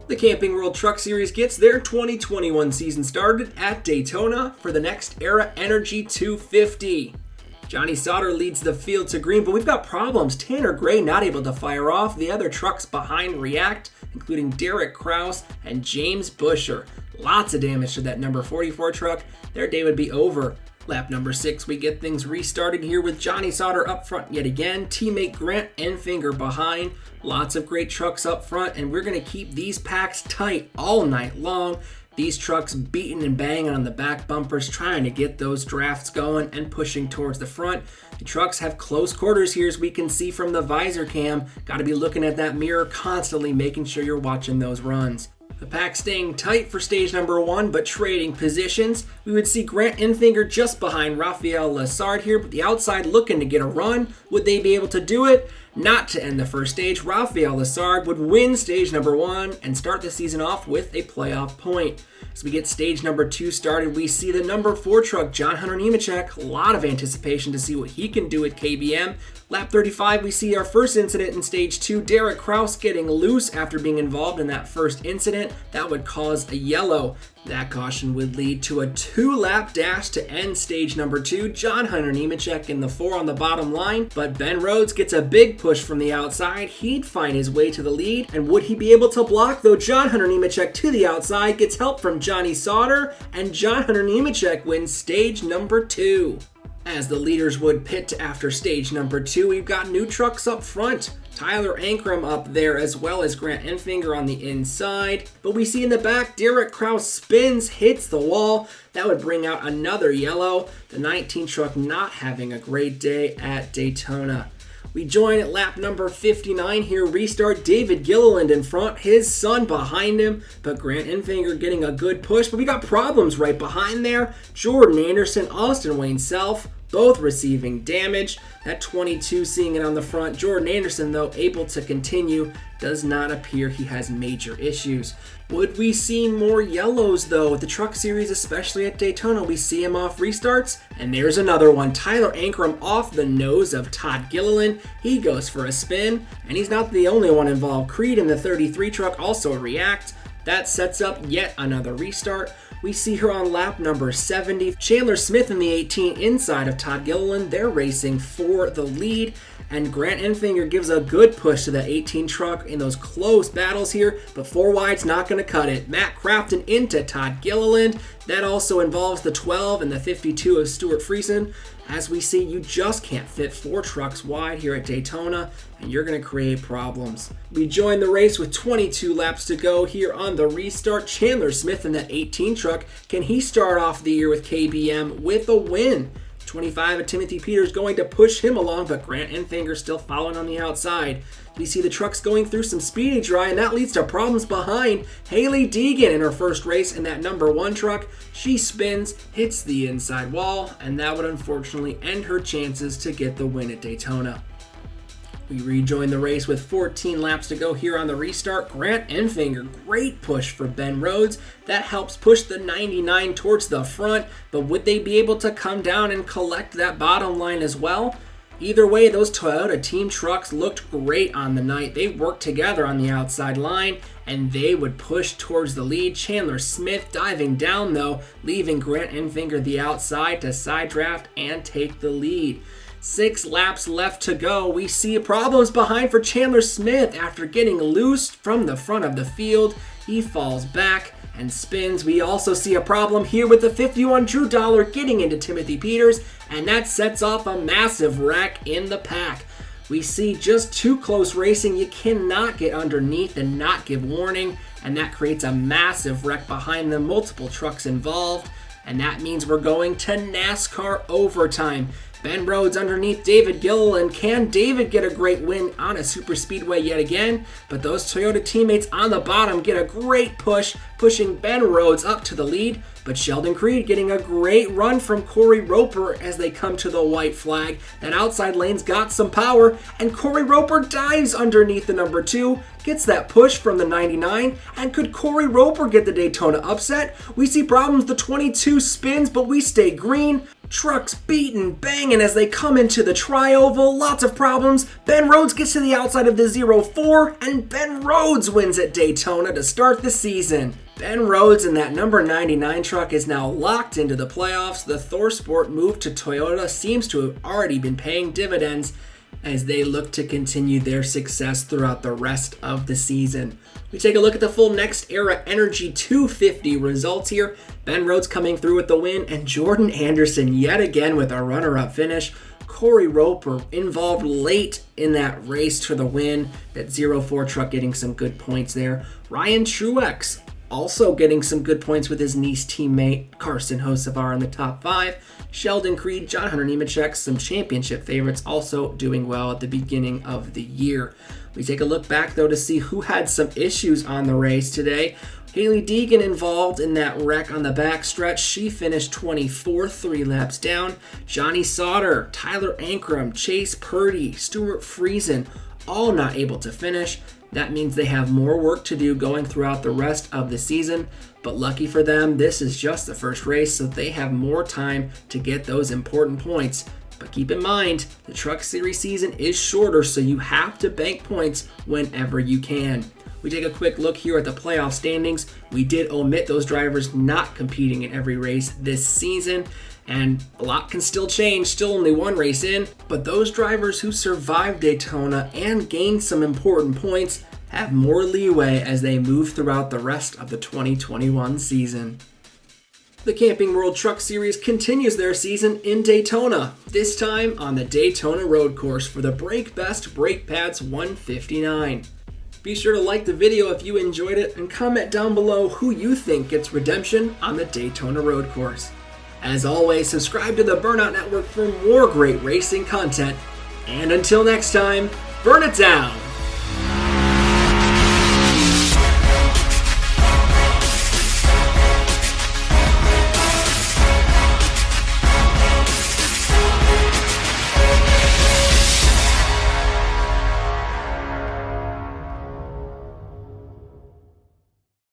The Camping World Truck Series gets their 2021 season started at Daytona for the NEXTERA Energy 250. Johnny Sauter leads the field to green, but we've got problems. Tanner Gray not able to fire off. The other trucks behind react, including Derek Kraus and James Busher. Lots of damage to that number 44 truck. Their day would be over. Lap number 6, we get things restarted here with Johnny Sauter up front yet again. Teammate Grant Enfinger behind. Lots of great trucks up front, and we're going to keep these packs tight all night long. These trucks beating and banging on the back bumpers, trying to get those drafts going and pushing towards the front. The trucks have close quarters here, as we can see from the visor cam. Got to be looking at that mirror constantly, making sure you're watching those runs. The pack staying tight for stage number 1, but trading positions. We would see Grant Enfinger just behind Rafael Lessard here, but the outside looking to get a run. Would they be able to do it? Not to end the first stage. Rafael Lessard would win stage number 1 and start the season off with a playoff point. As we get stage number 2 started, we see the number 4 truck, John Hunter Nemechek. A lot of anticipation to see what he can do at KBM. Lap 35, we see our first incident in stage 2. Derek Kraus getting loose after being involved in that first incident. That would cause a yellow. That caution would lead to a 2-lap dash to end stage number 2. John Hunter Nemechek in the 4 on the bottom line, but Ben Rhodes gets a big push from the outside. He'd find his way to the lead, and would he be able to block? Though John Hunter Nemechek to the outside gets help from Johnny Sauter, and John Hunter Nemechek wins stage number 2. As the leaders would pit after stage number 2, we've got new trucks up front. Tyler Ankrum up there, as well as Grant Enfinger on the inside. But we see in the back, Derek Kraus spins, hits the wall. That would bring out another yellow. The 19 truck not having a great day at Daytona. We join at lap number 59 here. Restart David Gilliland in front, his son behind him, but Grant Enfinger getting a good push. But we got problems right behind there. Jordan Anderson, Austin Wayne Self, both receiving damage. That 22 seeing it on the front. Jordan Anderson, though, able to continue. Does not appear he has major issues. Would we see more yellows, though? With the Truck Series, especially at Daytona, we see him off restarts. And there's another one. Tyler Ankrum off the nose of Todd Gilliland. He goes for a spin, and he's not the only one involved. Creed in the 33 truck also react. That sets up yet another restart. We see her on lap number 70. Chandler Smith in the 18 inside of Todd Gilliland. They're racing for the lead. And Grant Enfinger gives a good push to the 18 truck in those close battles here. But 4 wide's not going to cut it. Matt Crafton into Todd Gilliland. That also involves the 12 and the 52 of Stuart Friesen. As we see, you just can't fit 4 trucks wide here at Daytona, and you're going to create problems. We join the race with 22 laps to go here on the restart. Chandler Smith in that 18 truck. Can he start off the year with KBM with a win? 25 of Timothy Peters going to push him along, but Grant Enfinger still following on the outside. We see the trucks going through some speedy dry, and that leads to problems behind. Haley Deegan in her first race in that number 1 truck. She spins, hits the inside wall, and that would unfortunately end her chances to get the win at Daytona. We rejoin the race with 14 laps to go here on the restart. Grant Enfinger, great push for Ben Rhodes. That helps push the 99 towards the front, but would they be able to come down and collect that bottom line as well? Either way, those Toyota team trucks looked great on the night. They worked together on the outside line, and they would push towards the lead. Chandler Smith diving down, though, leaving Grant Enfinger the outside to side draft and take the lead. 6 laps left to go. We see problems behind for Chandler Smith after getting loose from the front of the field. He falls back and spins. We also see a problem here with the 51 Drew Dollar getting into Timothy Peters, and that sets off a massive wreck in the pack. We see just too close racing. You cannot get underneath and not give warning, and that creates a massive wreck behind them. Multiple trucks involved, and that means we're going to NASCAR overtime. Ben Rhodes underneath David Gilliland. Can David get a great win on a super speedway yet again? But those Toyota teammates on the bottom get a great push, pushing Ben Rhodes up to the lead. But Sheldon Creed getting a great run from Corey Roper as they come to the white flag. That outside lane's got some power, and Corey Roper dives underneath the number 2, gets that push from the 99, and could Corey Roper get the Daytona upset? We see problems, the 22 spins, but we stay green. Trucks beating, banging as they come into the tri-oval. Lots of problems. Ben Rhodes gets to the outside of the 0-4, and Ben Rhodes wins at Daytona to start the season. Ben Rhodes in that number 99 truck is now locked into the playoffs. The ThorSport move to Toyota seems to have already been paying dividends as they look to continue their success throughout the rest of the season. We take a look at the full NEXTERA Energy 250 results here. Ben Rhodes coming through with the win, and Jordan Anderson yet again with a runner-up finish. Corey Roper involved late in that race for the win. That 0-4 truck getting some good points there. Ryan Truex also getting some good points with his Nice teammate Carson Hocevar in the top 5. Sheldon Creed, John Hunter Nemechek, some championship favorites, also doing well at the beginning of the year. We take a look back, though, to see who had some issues on the race today. Haley Deegan involved in that wreck on the backstretch. She finished 24th, 3 laps down. Johnny Sauter, Tyler Ankrum, Chase Purdy, Stuart Friesen, all not able to finish. That means they have more work to do going throughout the rest of the season. But lucky for them, this is just the first race, so they have more time to get those important points. But keep in mind, the Truck Series season is shorter, so you have to bank points whenever you can. We take a quick look here at the playoff standings. We did omit those drivers not competing in every race this season, and a lot can still change, still only one race in, but those drivers who survived Daytona and gained some important points have more leeway as they move throughout the rest of the 2021 season. The Camping World Truck Series continues their season in Daytona, this time on the Daytona Road Course for the Brake Best Brake Pads 159. Be sure to like the video if you enjoyed it and comment down below who you think gets redemption on the Daytona Road Course. As always, subscribe to the Burnout Network for more great racing content. And until next time, burn it down!